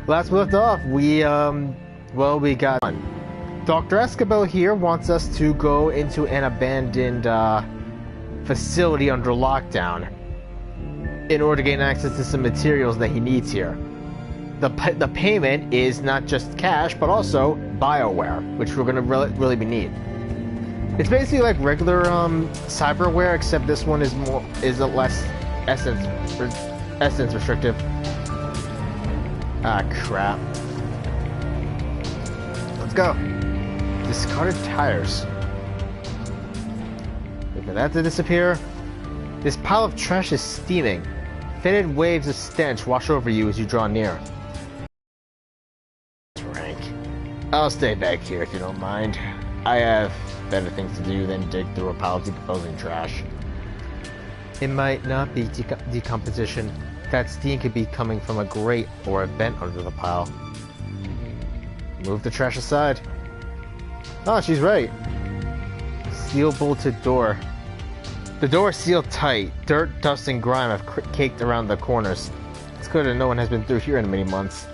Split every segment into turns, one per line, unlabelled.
Last we left off, we got Dr. Escobar here wants us to go into an abandoned facility under lockdown in order to gain access to some materials that he needs here. The payment is not just cash, but also bioware, which we're gonna really be need. It's basically like regular cyberware, except this one is a less essence restrictive. Ah, crap. Let's go. Discarded tires. Wait for that to disappear. This pile of trash is steaming. Faded waves of stench wash over you as you draw near. Rank. I'll stay back here if you don't mind. I have better things to do than dig through a pile of decomposing trash. It might not be decomposition. That steam could be coming from a grate or a vent under the pile. Move the trash aside. Oh, she's right. Steel bolted door. The door is sealed tight. Dirt, dust, and grime have caked around the corners. It's clear that no one has been through here in many months.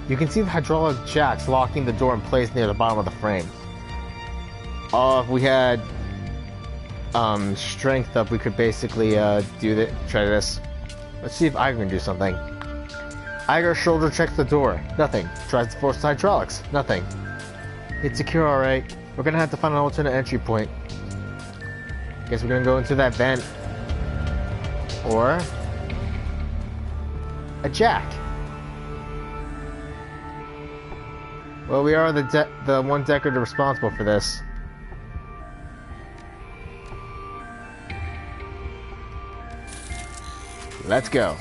You can see the hydraulic jacks locking the door in place near the bottom of the frame. If we had strength up, we could basically try this. Let's see if Iger can do something. Iger shoulder checks the door. Nothing. Tries to force the hydraulics. Nothing. It's secure, alright. We're gonna have to find an alternate entry point. Guess we're gonna go into that vent. Or a jack. Well, we are the one decorator responsible for this. Let's go.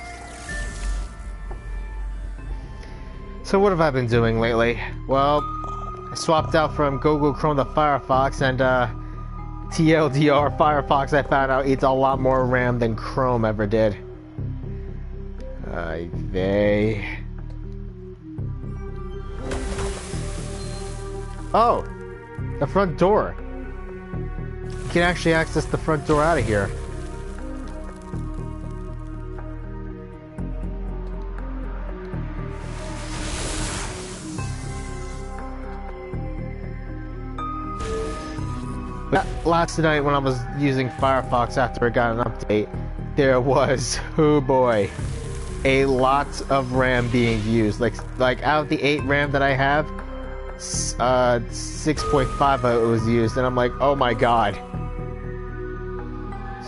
So what have I been doing lately? Well, I swapped out from Google Chrome to Firefox, and TLDR Firefox I found out eats a lot more RAM than Chrome ever did. Oh! The front door! You can actually access the front door out of here. Last night when I was using Firefox after it got an update, there was, oh boy, a lot of RAM being used. Like out of the 8 RAM that I have, 6.5 of it was used, and I'm like, oh my god.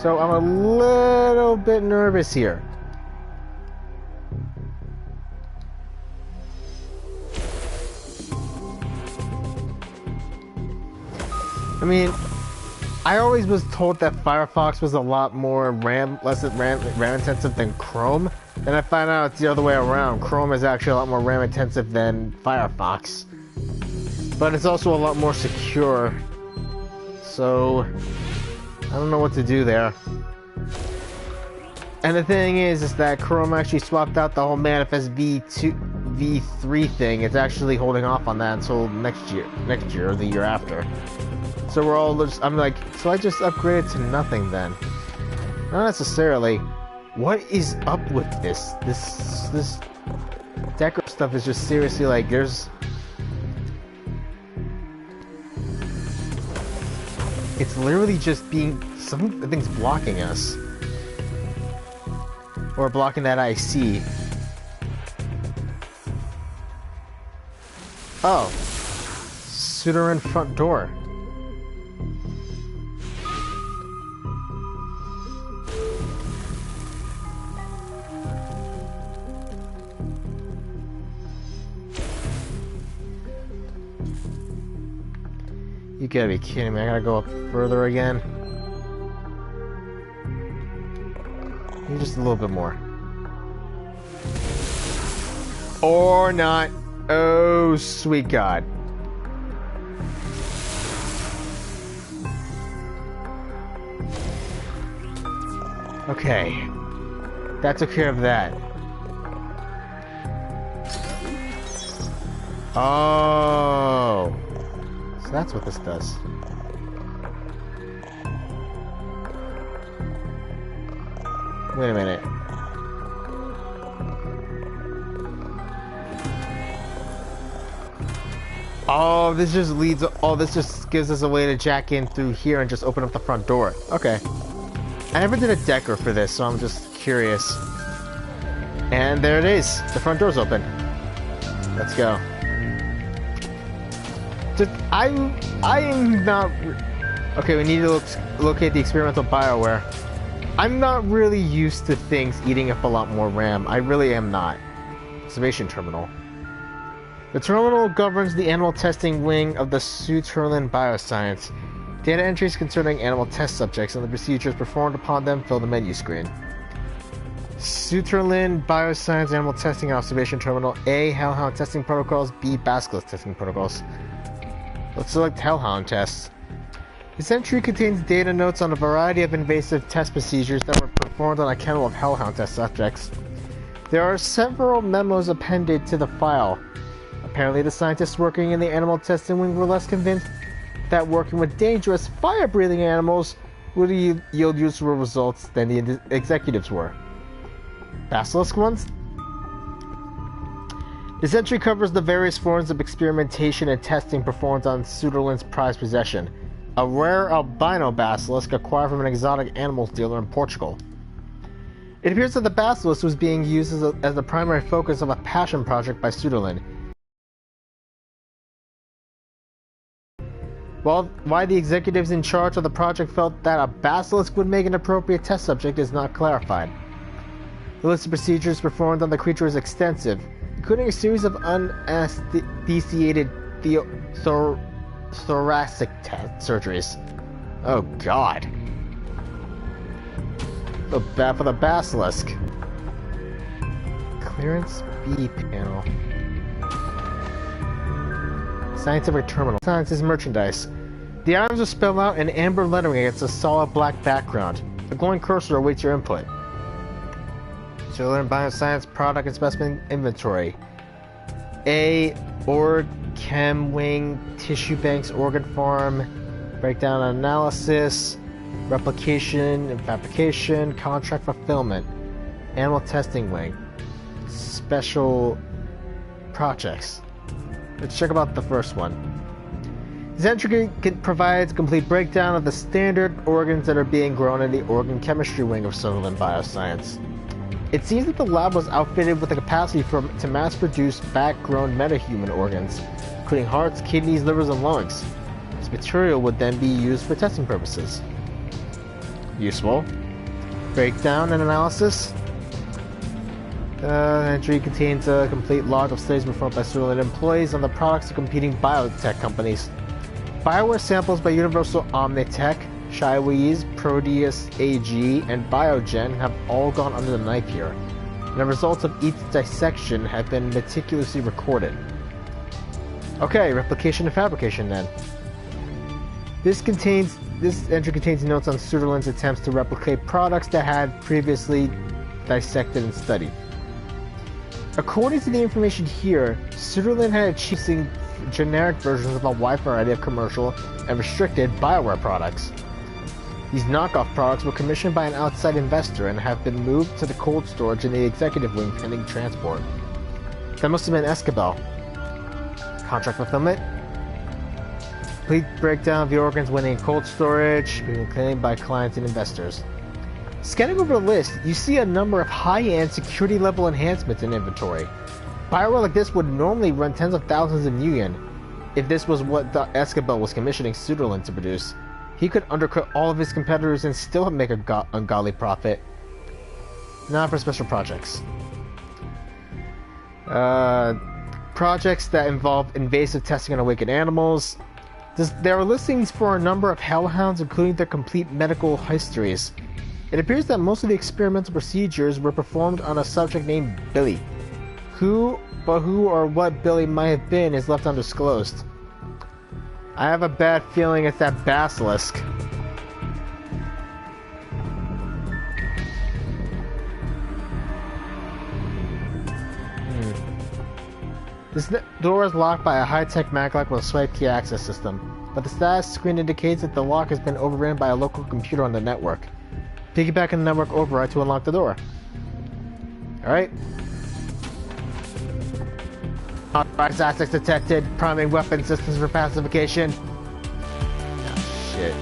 So I'm a little bit nervous here. I mean, I always was told that Firefox was a lot more less RAM intensive than Chrome. Then I found out it's the other way around. Chrome is actually a lot more RAM intensive than Firefox. But it's also a lot more secure. So, I don't know what to do there. And the thing is that Chrome actually swapped out the whole Manifest V3 thing. It's actually holding off on that until next year or the year after. So we're all just, I'm like, so I just upgraded to nothing then. Not necessarily. What is up with this? This Decker stuff is just seriously like, it's literally just something's blocking us. Or blocking that IC. Oh. Shadowrun front door. You gotta be kidding me, I gotta go up further again. Maybe just a little bit more. Or not. Oh, sweet God. Okay. That took care of that. Oh. So that's what this does. Wait a minute. Oh, this just leads. Oh, this just gives us a way to jack in through here and just open up the front door. Okay. I never did a decker for this, so I'm just curious. And there it is. The front door's open. Let's go. Just, I am not. Okay, we need to locate the experimental bioware. I'm not really used to things eating up a lot more RAM. I really am not. Observation terminal. The terminal governs the animal testing wing of the Shadowrun Bioscience. Data entries concerning animal test subjects and the procedures performed upon them fill the menu screen. Shadowrun Bioscience Animal Testing Observation Terminal. A. Hellhound Testing Protocols. B. Basilisk Testing Protocols. Let's select Hellhound tests. This entry contains data notes on a variety of invasive test procedures that were performed on a kennel of Hellhound test subjects. There are several memos appended to the file. Apparently, the scientists working in the animal testing wing were less convinced that working with dangerous, fire-breathing animals would yield useful results than the executives were. Basilisk ones? This entry covers the various forms of experimentation and testing performed on Shadowrun's prized possession, a rare albino basilisk acquired from an exotic animals dealer in Portugal. It appears that the basilisk was being used as the primary focus of a passion project by Shadowrun. Why the executives in charge of the project felt that a basilisk would make an appropriate test subject is not clarified. The list of procedures performed on the creature is extensive, including a series of unanesthesiated thoracic surgeries. Oh god. So bad for the basilisk. Clearance B panel. Scientific terminal. Sciences merchandise. The items are spelled out in amber lettering against a solid black background. A glowing cursor awaits your input. Shadowrun Bioscience product and specimen inventory. A. Org, Chem Wing, Tissue Banks, Organ Farm, Breakdown Analysis, Replication and Fabrication, Contract Fulfillment, Animal Testing Wing, Special Projects. Let's check about the first one. This entry provides a complete breakdown of the standard organs that are being grown in the Organ Chemistry Wing of Shadowrun Bioscience. It seems that the lab was outfitted with the capacity to mass-produce back-grown metahuman organs, including hearts, kidneys, livers, and lungs. This material would then be used for testing purposes. Useful. Breakdown and analysis. The entry contains a complete log of studies performed by Shadowrun employees on the products of competing biotech companies. Bioware samples by Universal Omnitech, Shiwi's, Proteus AG, and Biogen have all gone under the knife here, and the results of each dissection have been meticulously recorded. Okay, replication and fabrication then. This entry contains notes on Shadowrun's attempts to replicate products that had previously dissected and studied. According to the information here, Shadowrun had achieved generic versions of a wide variety of commercial and restricted bioware products. These knockoff products were commissioned by an outside investor and have been moved to the cold storage in the executive wing pending transport. That must have been Escabel. Contract fulfillment. Complete breakdown of the organs when in cold storage, being claimed by clients and investors. Scanning over the list, you see a number of high-end security level enhancements in inventory. Bioware like this would normally run tens of thousands of yen. If this was what the Escabel was commissioning Shadowrun to produce, he could undercut all of his competitors and still make an ungodly profit. Now for special projects. Projects that involve invasive testing on awakened animals. There are listings for a number of hellhounds, including their complete medical histories. It appears that most of the experimental procedures were performed on a subject named Billy. Who or what Billy might have been is left undisclosed. I have a bad feeling it's that basilisk. This door is locked by a high-tech maglock with a swipe key access system, but the status screen indicates that the lock has been overridden by a local computer on the network. Piggyback on the network override to unlock the door. Alright. Unauthorized access detected. Priming weapon systems for pacification. Oh, shit.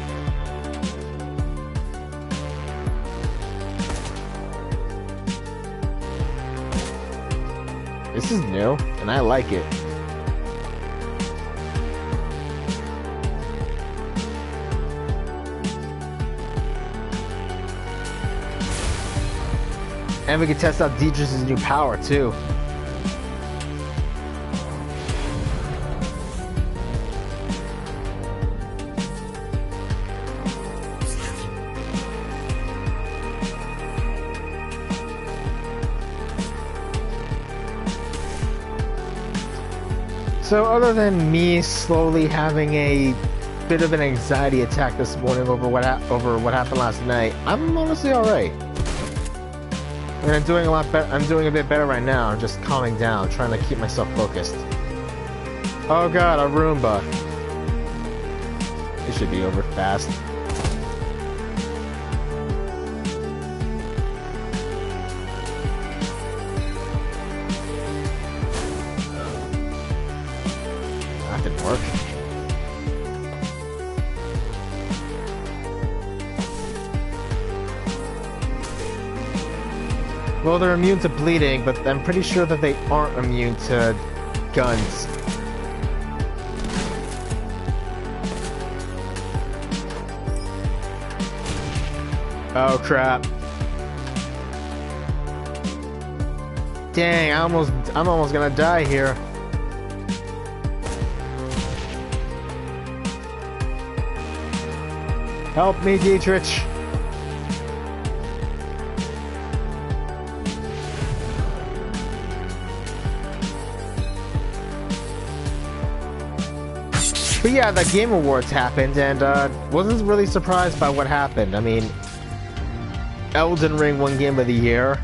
This is new, and I like it. And we can test out Deidre's new power, too. So other than me slowly having a bit of an anxiety attack this morning over what happened last night, I'm honestly alright. I mean, I'm doing a lot better. I'm doing a bit better right now. I'm just calming down, trying to keep myself focused. Oh god, a Roomba. It should be over fast. That didn't work. Well, they're immune to bleeding, but I'm pretty sure that they aren't immune to guns. Oh crap. Dang, I'm almost gonna die here. Help me, Dietrich. But yeah, the Game Awards happened, and wasn't really surprised by what happened. I mean, Elden Ring won Game of the Year.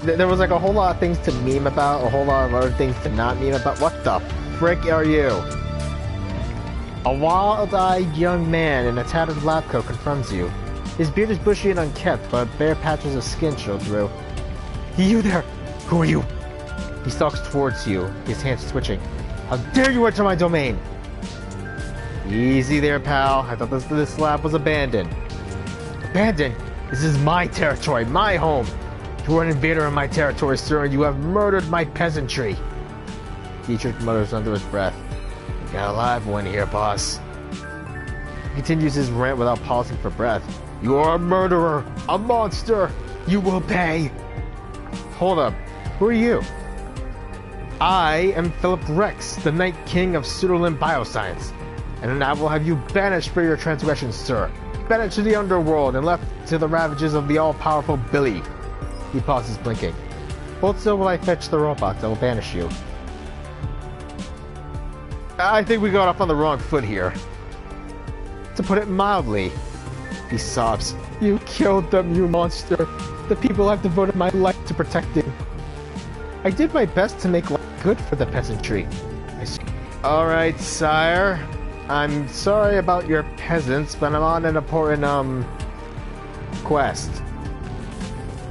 There was like a whole lot of things to meme about, a whole lot of other things to not meme about. What the frick are you? A wild-eyed young man in a tattered lab coat confronts you. His beard is bushy and unkempt, but bare patches of skin show through. You there! Who are you? He stalks towards you, his hands twitching. How dare you enter my domain! Easy there, pal. I thought this lab was abandoned. Abandoned? This is my territory, my home. You are an invader in my territory, sir, and you have murdered my peasantry. Dietrich mutters under his breath. You got a live one here, boss. He continues his rant without pausing for breath. You are a murderer, a monster. You will pay. Hold up. Who are you? I am Philip Rex, the Night King of Shadowrun Bioscience. And I will have you banished for your transgressions, sir. Banished to the underworld and left to the ravages of the all-powerful Billy. He pauses, blinking. Hold still while I fetch the robot that will banish you. I think we got off on the wrong foot here. To put it mildly. He sobs. You killed them, you monster. The people I've devoted my life to protecting. I did my best to make life good for the peasantry. Alright, sire. I'm sorry about your peasants, but I'm on an important, quest.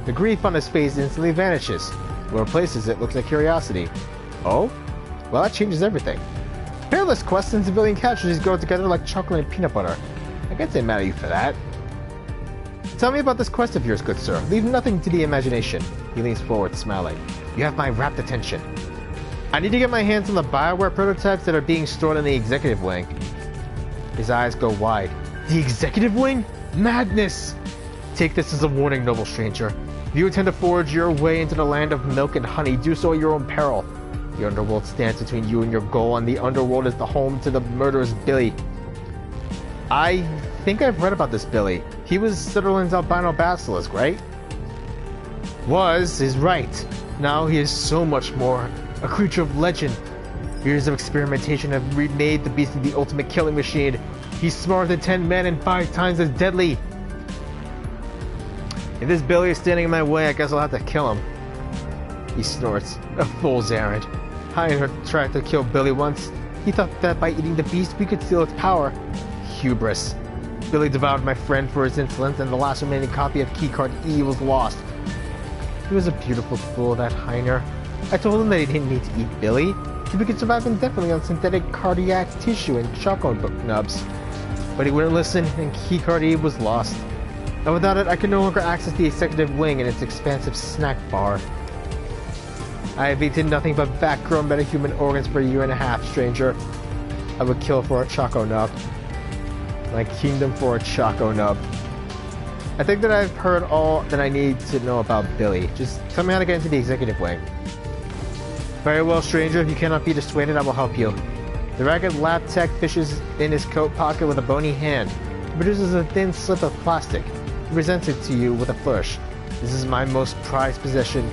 The grief on his face instantly vanishes. What replaces it looks like curiosity. Oh? Well, that changes everything. Peerless quests and civilian casualties go together like chocolate and peanut butter. I can't say mad at you for that. Tell me about this quest of yours, good sir. Leave nothing to the imagination. He leans forward, smiling. You have my rapt attention. I need to get my hands on the bioware prototypes that are being stored in the executive wing. His eyes go wide. The executive wing? Madness! Take this as a warning, noble stranger. If you intend to forge your way into the land of milk and honey, do so at your own peril. The underworld stands between you and your goal, and the underworld is the home to the murderous Billy. I think I've read about this Billy. He was Shadowrun's albino basilisk, right? Was is right. Now he is so much more. A creature of legend. Years of experimentation have remade the beast into the ultimate killing machine. He's smarter than 10 men and 5 times as deadly. If this Billy is standing in my way, I guess I'll have to kill him. He snorts. A fool's errand. Heinrich tried to kill Billy once. He thought that by eating the beast we could steal its power. Hubris. Billy devoured my friend for his insolence, and the last remaining copy of keycard E was lost. He was a beautiful fool, that Heiner. I told him that he didn't need to eat Billy, so we could survive indefinitely on synthetic cardiac tissue and choco nubs. But he wouldn't listen, and Keycard E was lost. And without it, I could no longer access the executive wing and its expansive snack bar. I have eaten nothing but back-grown metahuman organs for a year and a half, stranger. I would kill for a choco nub. My kingdom for a choco nub. I think that I've heard all that I need to know about Billy. Just tell me how to get into the executive wing. Very well, stranger. If you cannot be dissuaded, I will help you. The ragged lab tech fishes in his coat pocket with a bony hand. He produces a thin slip of plastic. He presents it to you with a flourish. This is my most prized possession,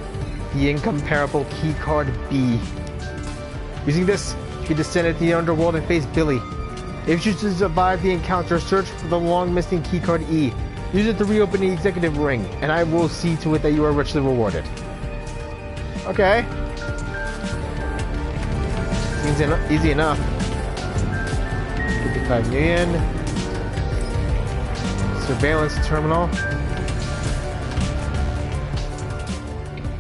the incomparable keycard B. Using this, you can descend into the underworld and face Billy. If you should survive the encounter, search for the long-missing keycard E. Use it to reopen the executive ring, and I will see to it that you are richly rewarded. Okay. Seems easy enough. 55 million. Surveillance terminal.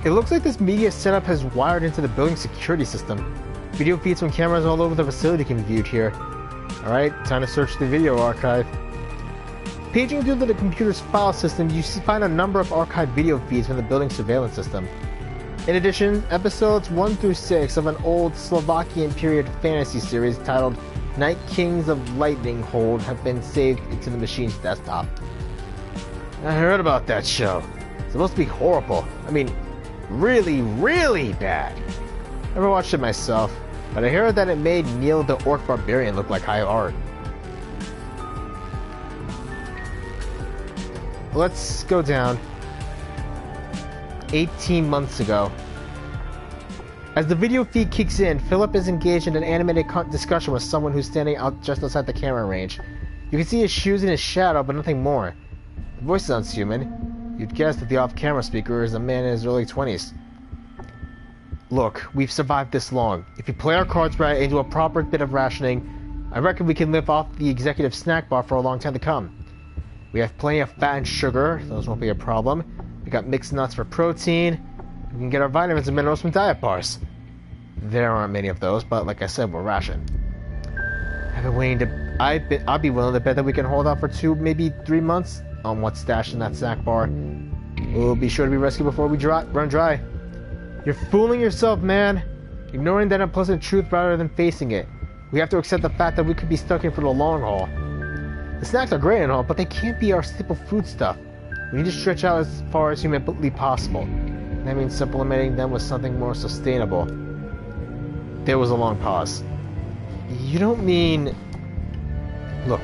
It looks like this media setup has wired into the building security system. Video feeds from cameras all over the facility can be viewed here. Alright, time to search the video archive. Paging through the computer's file system, you find a number of archived video feeds from the building surveillance system. In addition, episodes 1 through 6 of an old Slovakian period fantasy series titled Night Kings of Lightning Hold have been saved into the machine's desktop. I heard about that show. It's supposed to be horrible. I mean, really, really bad. Never watched it myself, but I heard that it made Neil the Orc Barbarian look like high art. Let's go down. 18 months ago. As the video feed kicks in, Philip is engaged in an animated discussion with someone who's standing out just outside the camera range. You can see his shoes in his shadow, but nothing more. The voice sounds human. You'd guess that the off-camera speaker is a man in his early 20s. Look, we've survived this long. If you play our cards right and do a proper bit of rationing, I reckon we can live off the executive snack bar for a long time to come. We have plenty of fat and sugar, those won't be a problem. We got mixed nuts for protein. We can get our vitamins and minerals from diet bars. There aren't many of those, but like I said, we're rationed. I'd be willing to bet that we can hold out for 2, maybe 3 months on what's stashed in that snack bar. We'll be sure to be rescued before we run dry. You're fooling yourself, man. Ignoring that unpleasant truth rather than facing it. We have to accept the fact that we could be stuck here for the long haul. The snacks are great and all, but they can't be our staple food stuff. We need to stretch out as far as humanly possible. And that means supplementing them with something more sustainable. There was a long pause. You don't mean... Look,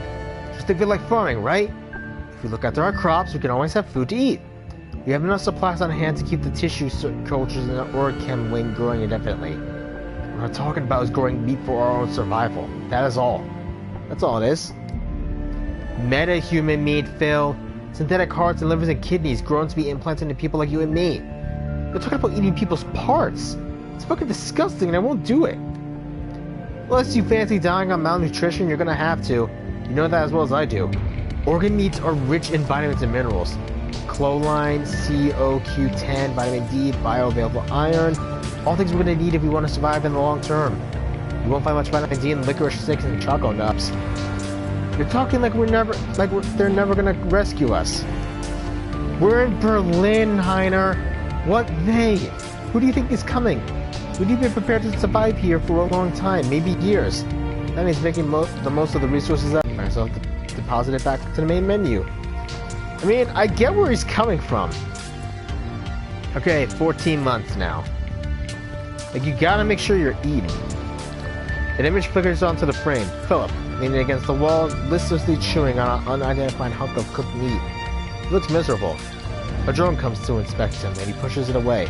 just think of it like farming, right? If we look after our crops, we can always have food to eat. We have enough supplies on hand to keep the tissue cultures in the Orchem wing growing indefinitely. What we're talking about is growing meat for our own survival. That is all. That's all it is. Meta-human meat, Phil. Synthetic hearts and livers and kidneys grown to be implanted into people like you and me. You're talking about eating people's parts. It's fucking disgusting and I won't do it. Unless you fancy dying on malnutrition, you're gonna have to. You know that as well as I do. Organ meats are rich in vitamins and minerals. Choline, COQ10, vitamin D, bioavailable iron. All things we're gonna need if we want to survive in the long term. You won't find much vitamin D in licorice sticks and choco nuts. You're talking like they're never gonna rescue us. We're in Berlin, Heiner. What they? Who do you think is coming? We need to be prepared to survive here for a long time, maybe years. That means making the most of the resources out there, so deposit it back to the main menu. I mean, I get where he's coming from. Okay, 14 months now. Like, you gotta make sure you're eating. An image flickers onto the frame. Philip, leaning against the wall, listlessly chewing on an unidentified hunk of cooked meat. He looks miserable. A drone comes to inspect him, and he pushes it away.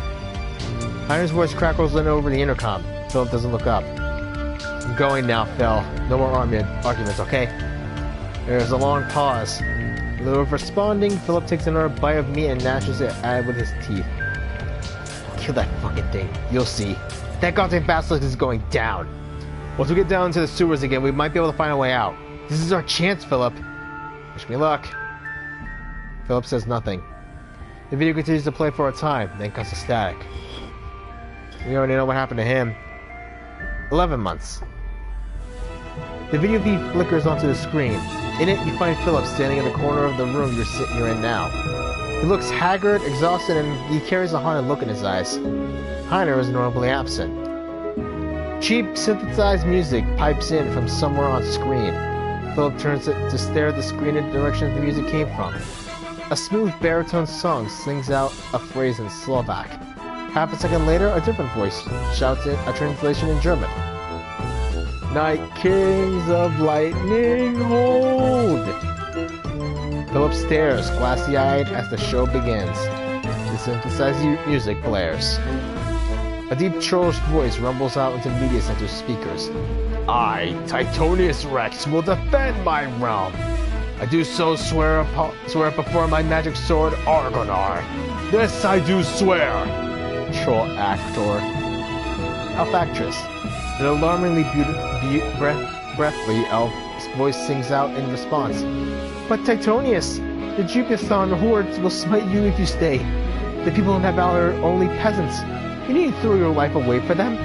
Heiner's voice crackles in over the intercom. Philip doesn't look up. I'm going now, Phil. No more arguments, okay? There's a long pause. Without responding, Philip takes another bite of meat and gnashes it at it with his teeth. Kill that fucking thing. You'll see. That goddamn basilisk is going down. Once we get down into the sewers again, we might be able to find a way out. This is our chance, Philip. Wish me luck. Philip says nothing. The video continues to play for a time, then cuts to static. We already know what happened to him. 11 months. The video feed flickers onto the screen. In it, you find Philip standing in the corner of the room you're in now. He looks haggard, exhausted, and he carries a haunted look in his eyes. Heiner is normally absent. Cheap, synthesized music pipes in from somewhere on screen. Philip turns to stare at the screen in the direction the music came from. A smooth baritone song sings out a phrase in Slovak. Half a second later, a different voice shouts in a translation in German. Night Kings of Lightning hold! Philip stares, glassy-eyed, as the show begins. The synthesized music blares. A deep trollish voice rumbles out into the media center speakers. I, Titonius Rex, will defend my realm. I do so swear before my magic sword, Argonar. This I do swear. Troll actor. Elf actress. An alarmingly breathly elf's voice sings out in response. But Titonius, the Jupithon hordes will smite you if you stay. The people in that valor are only peasants. You need to throw your life away for them.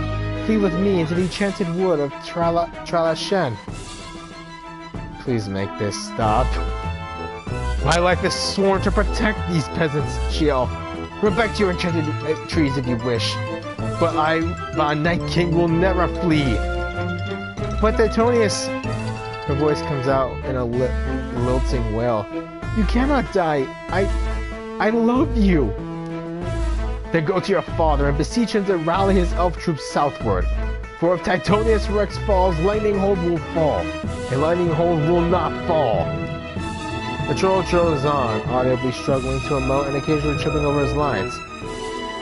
Flee with me into the enchanted wood of Tralashen. Please make this stop. My life is sworn to protect these peasants, she elf. Run back to your enchanted trees if you wish. But the Night King will never flee. But Titonius, her voice comes out in a lilting wail. You cannot die. I love you. Then go to your father and beseech him to rally his elf troops southward. For if Titonius Rex falls, Lightning Hold will fall. And Lightning Hold will not fall. The troll goes on, audibly struggling to emote and occasionally tripping over his lines.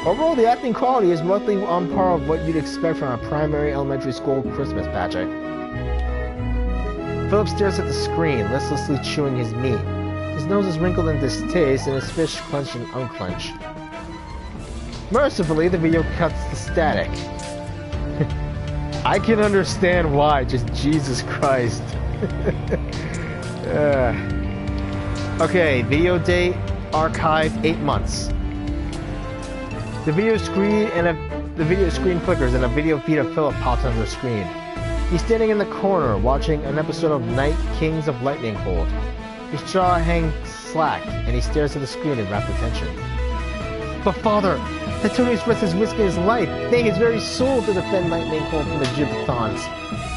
Overall, the acting quality is roughly on par with what you'd expect from a primary elementary school Christmas pageant. Philip stares at the screen, listlessly chewing his meat. His nose is wrinkled in distaste, and his fists clench and unclench. Mercifully, the video cuts to static. I can understand why, just Jesus Christ. Okay, video date, archive, 8 months. The video screen flickers and a video feed of Philip pops on the screen. He's standing in the corner, watching an episode of Night Kings of Lightning Hold. His jaw hangs slack, and he stares at the screen in rapt attention. But father, Titonius Rex is risking his life, nay, his very soul to defend Lightning Hold from the Jupithons.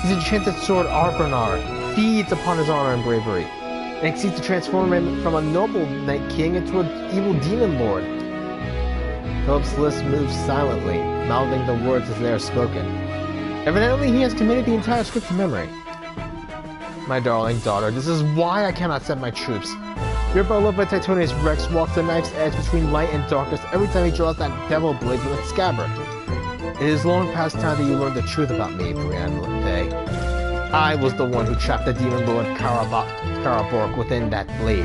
His enchanted sword Argonar feeds upon his honor and bravery, and exceeds to transform him from a noble Night King into an evil demon lord. Philip's lips moves silently, mouthing the words as they are spoken. Evidently, he has committed the entire script to memory. My darling daughter, this is why I cannot send my troops. Your beloved Titonius Rex walks the knife's edge between light and darkness every time he draws that devil blade from its scabbard. It is long past time that you learn the truth about me, Brienne Day. I was the one who trapped the demon lord Karabork within that blade.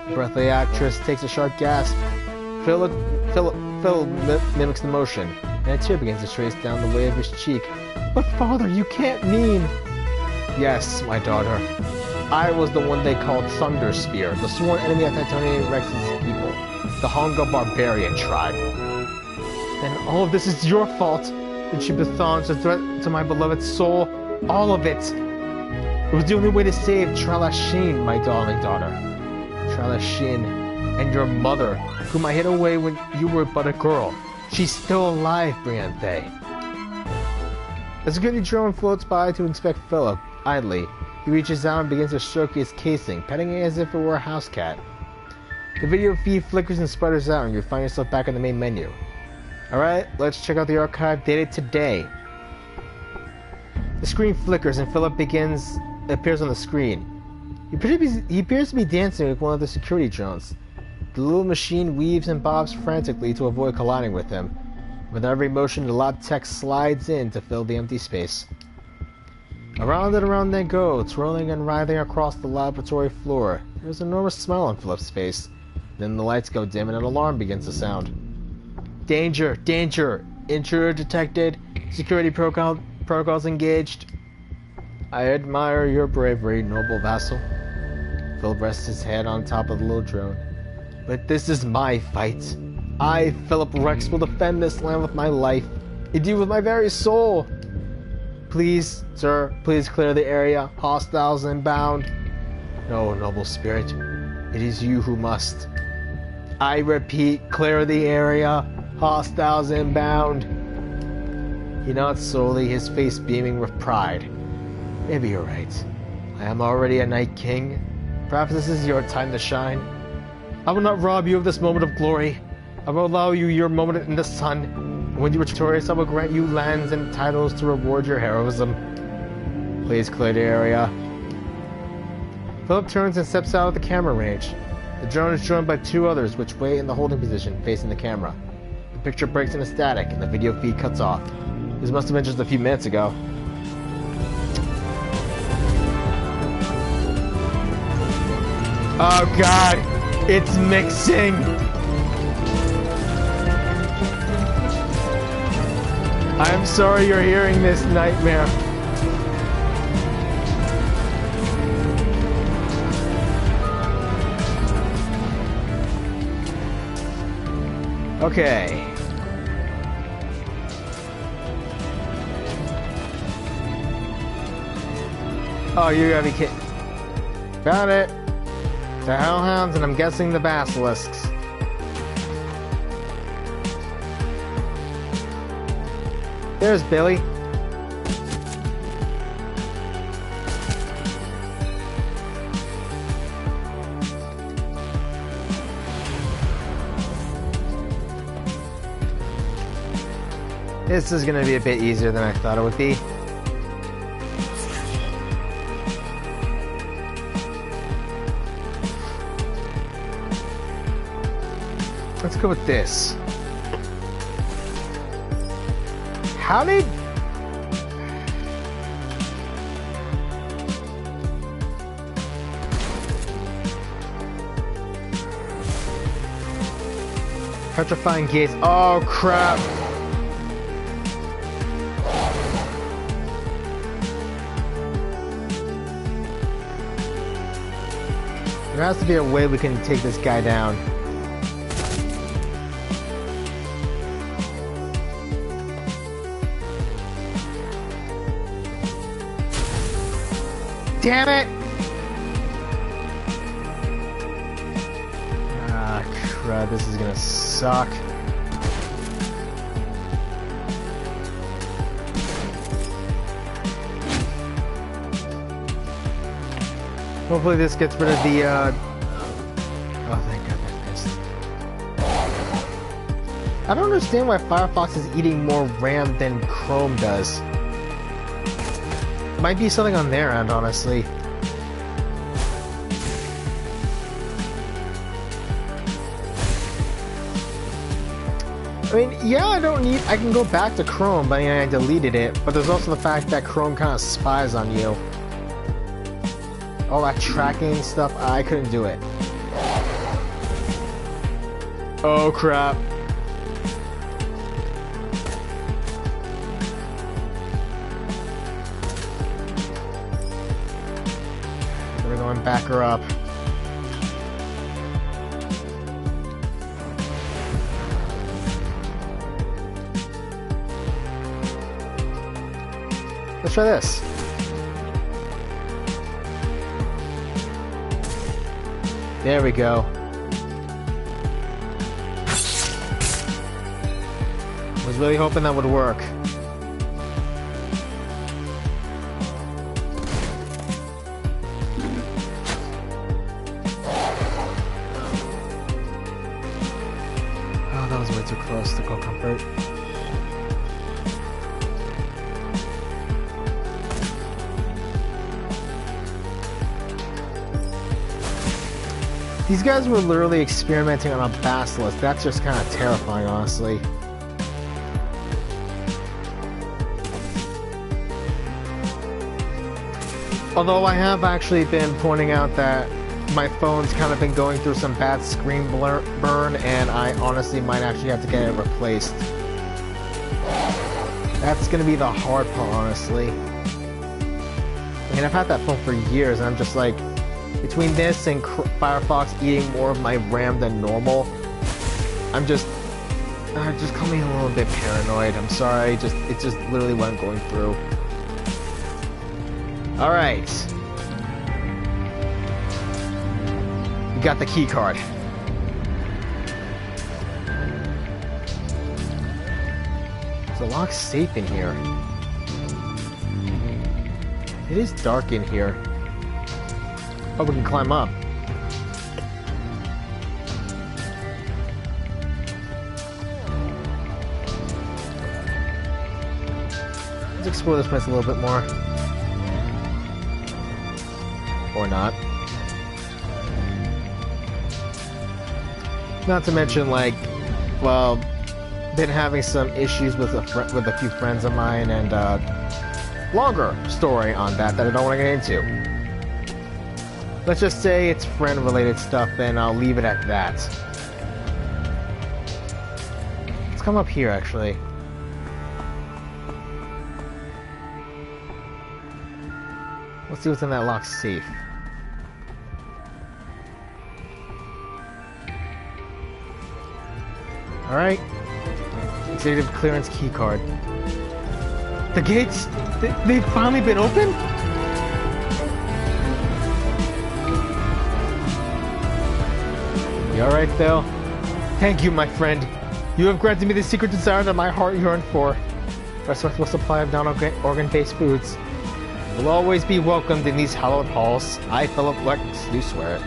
The breathy actress takes a sharp gasp. Philip mimics the motion, and a tear begins to trace down the way of his cheek. But father, you can't mean... Yes, my daughter. I was the one they called Thunder Spear, the sworn enemy of Titonius Rex's people, the Honga barbarian tribe. Then all of this is your fault. The Jupithons, a threat to my beloved soul, all of it. It was the only way to save Tralashin, my darling daughter. Tralashin, and your mother, whom I hid away when you were but a girl. She's still alive, Brianthe. A security drone floats by to inspect Philip, idly. He reaches out and begins to stroke his casing, petting it as if it were a house cat. The video feed flickers and sputters out, and you find yourself back in the main menu. Alright, let's check out the archive dated today. The screen flickers and Philip appears on the screen. He appears to be dancing with one of the security drones. The little machine weaves and bobs frantically to avoid colliding with him. With every motion, the lab tech slides in to fill the empty space. Around and around they go, twirling and writhing across the laboratory floor. There's an enormous smile on Philip's face. Then the lights go dim and an alarm begins to sound. Danger! Danger! Intruder detected. Security protocols engaged. I admire your bravery, noble vassal. Philip rests his head on top of the little drone. But this is my fight. I, Philip Rex, will defend this land with my life. Indeed, with my very soul. Please, sir, please clear the area. Hostiles inbound. No, noble spirit. It is you who must. I repeat, clear the area. Hostiles inbound. He nods slowly, his face beaming with pride. Maybe you're right. I am already a Night King. Perhaps this is your time to shine. I will not rob you of this moment of glory. I will allow you your moment in the sun. And when you are victorious, I will grant you lands and titles to reward your heroism. Please clear the area. Philip turns and steps out of the camera range. The drone is joined by 2 others which wait in the holding position facing the camera. The picture breaks into static and the video feed cuts off. This must have been just a few minutes ago. Oh god, it's mixing. I'm sorry you're hearing this nightmare. Okay. Oh, you gotta be kidding. Found it. The hellhounds, and I'm guessing the basilisks. There's Billy. This is gonna be a bit easier than I thought it would be. Let's go with this. How did... Petrifying gaze. Oh crap. There has to be a way we can take this guy down. Damn it! Ah, crud, this is gonna suck. Hopefully this gets rid of the, Oh, thank God that missed. I don't understand why Firefox is eating more RAM than Chrome does. Might be something on their end, honestly. I mean, yeah, I can go back to Chrome, but I deleted it, but there's also the fact that Chrome kind of spies on you. All that tracking stuff, I couldn't do it. Oh crap. We're going back her up. Let's try this. There we go. Was really hoping that would work. Oh, that was way too close to go comfort. These guys were literally experimenting on a basilisk. That's just kind of terrifying, honestly. Although I have actually been pointing out that my phone's kind of been going through some bad screen burn, and I honestly might actually have to get it replaced. That's gonna be the hard part, honestly. I mean, I've had that phone for years, and I'm just like, between this and Firefox eating more of my RAM than normal, I'm just Just call me a little bit paranoid. I'm sorry. It just literally wasn't going through. All right. We got the key card. There's a locked safe in here. It is dark in here. Oh, we can climb up. Let's explore this place a little bit more. Or not. Not to mention, like, well, been having some issues with a few friends of mine, and longer story on that I don't want to get into. Let's just say it's friend-related stuff, and I'll leave it at that. Let's come up here, actually. Let's see what's in that locked safe. Alright. Executive clearance key card. The gates, they've finally been opened? You alright, Phil? Thank you, my friend. You have granted me the secret desire that my heart yearned for. A respectable supply of non-organ-based foods will always be welcomed in these hallowed halls. I, Philip Lex, do swear it.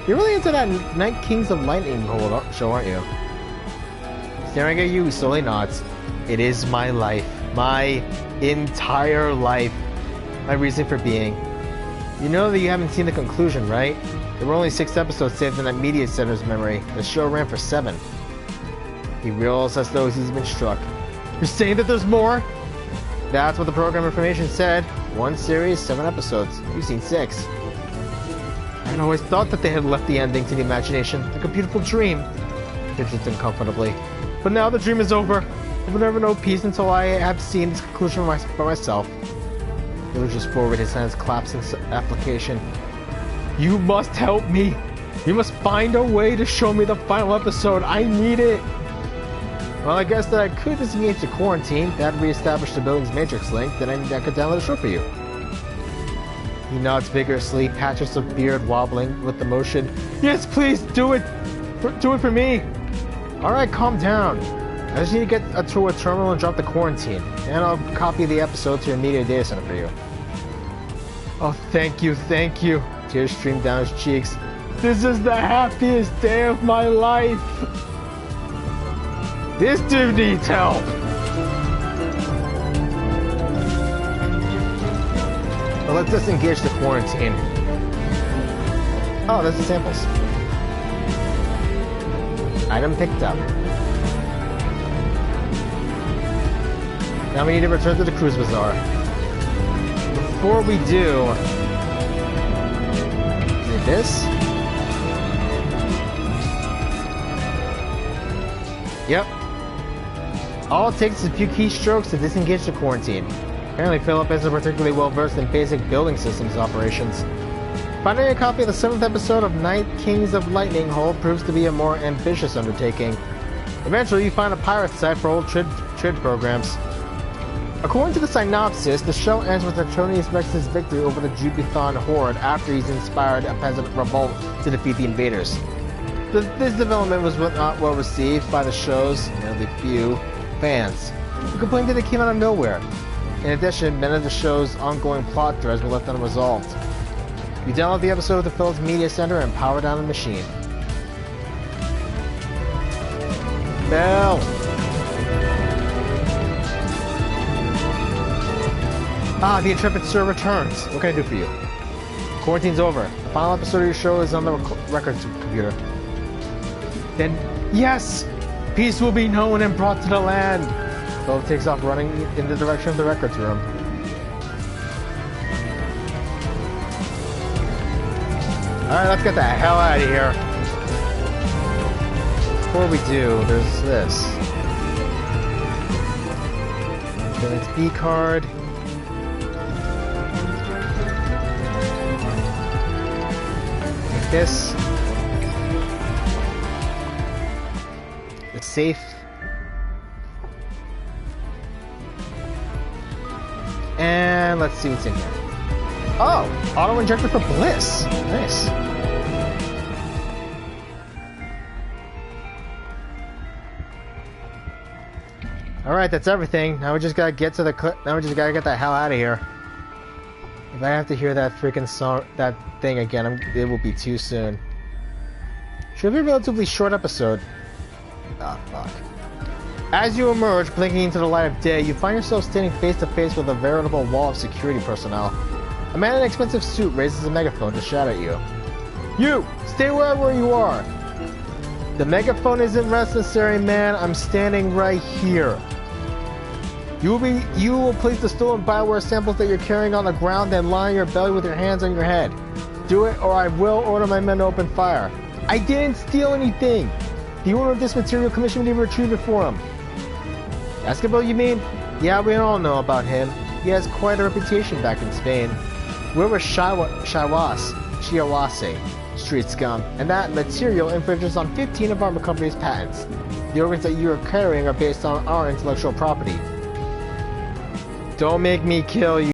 You're really into that Night Kings of Lightning show, aren't you? Staring at you, he slowly nods. It is my life. My entire life. My reason for being. You know that you haven't seen the conclusion, right? There were only 6 episodes saved in that media center's memory. The show ran for 7. He reels as though he's been struck. You're saying that there's more? That's what the program information said. 1 series, 7 episodes. You've seen 6. I always thought that they had left the ending to the imagination, like a beautiful dream. Fidgets uncomfortably. But now the dream is over. I will never know peace until I have seen its conclusion for myself. He lurches forward, his hands collapsing application. You must help me. You must find a way to show me the final episode. I need it. Well, I guess that I could disengage the quarantine. That reestablished the building's matrix link. Then I could download the show for you. He nods vigorously, patches of beard wobbling with the motion. Yes, please, do it. Do it for me. Alright, calm down. I just need to get to a terminal and drop the quarantine. And I'll copy the episode to your media data center for you. Oh, thank you, thank you. Tears stream down his cheeks. This is the happiest day of my life. This dude needs help. Well, let's disengage the quarantine. Oh, there's the samples. Item picked up. Now we need to return to the cruise bazaar. Before we do... Is it this? Yep. All it takes is a few keystrokes to disengage the quarantine. Apparently Philip isn't particularly well versed in basic building systems operations. Finding a copy of the 7th episode of Night Kings of Lightning Hole proves to be a more ambitious undertaking. Eventually you find a pirate site for old trid programs. According to the synopsis, the show ends with Antonius Rex's victory over the Jubithon Horde after he's inspired a peasant revolt to defeat the invaders. This development was not well received by the show's, nearly few, fans, who complained that it came out of nowhere. In addition, many of the show's ongoing plot threads were left unresolved. You download the episode of the Philips Media Center and power down the machine. Bell! Ah, the Intrepid Sir returns. What can I do for you? Quarantine's over. The final episode of your show is on the records computer. Then, yes! Peace will be known and brought to the land! Philip takes off running in the direction of the records room. Alright, let's get the hell out of here. Before we do, there's this. Then it's B card. Like this. The safe And let's see what's in here. Oh, auto injector for bliss. Nice. All right, that's everything. Now we just gotta get to the. Now we just gotta get the hell out of here. If I have to hear that freaking song, that thing again, it will be too soon. Should be a relatively short episode. Ah, fuck. As you emerge, blinking into the light of day, you find yourself standing face to face with a veritable wall of security personnel. A man in an expensive suit raises a megaphone to shout at you. You! Stay wherever you are! The megaphone isn't necessary, man. I'm standing right here. You will place the stolen bioware samples that you're carrying on the ground, then lie on your belly with your hands on your head. Do it, or I will order my men to open fire. I didn't steal anything! The owner of this material commissioned me to retrieve it for him. Escobar, you mean? Yeah, we all know about him. He has quite a reputation back in Spain. We're with Chihuahua, street scum, and that material infringes on 15 of our company's patents. The organs that you are carrying are based on our intellectual property. Don't make me kill you.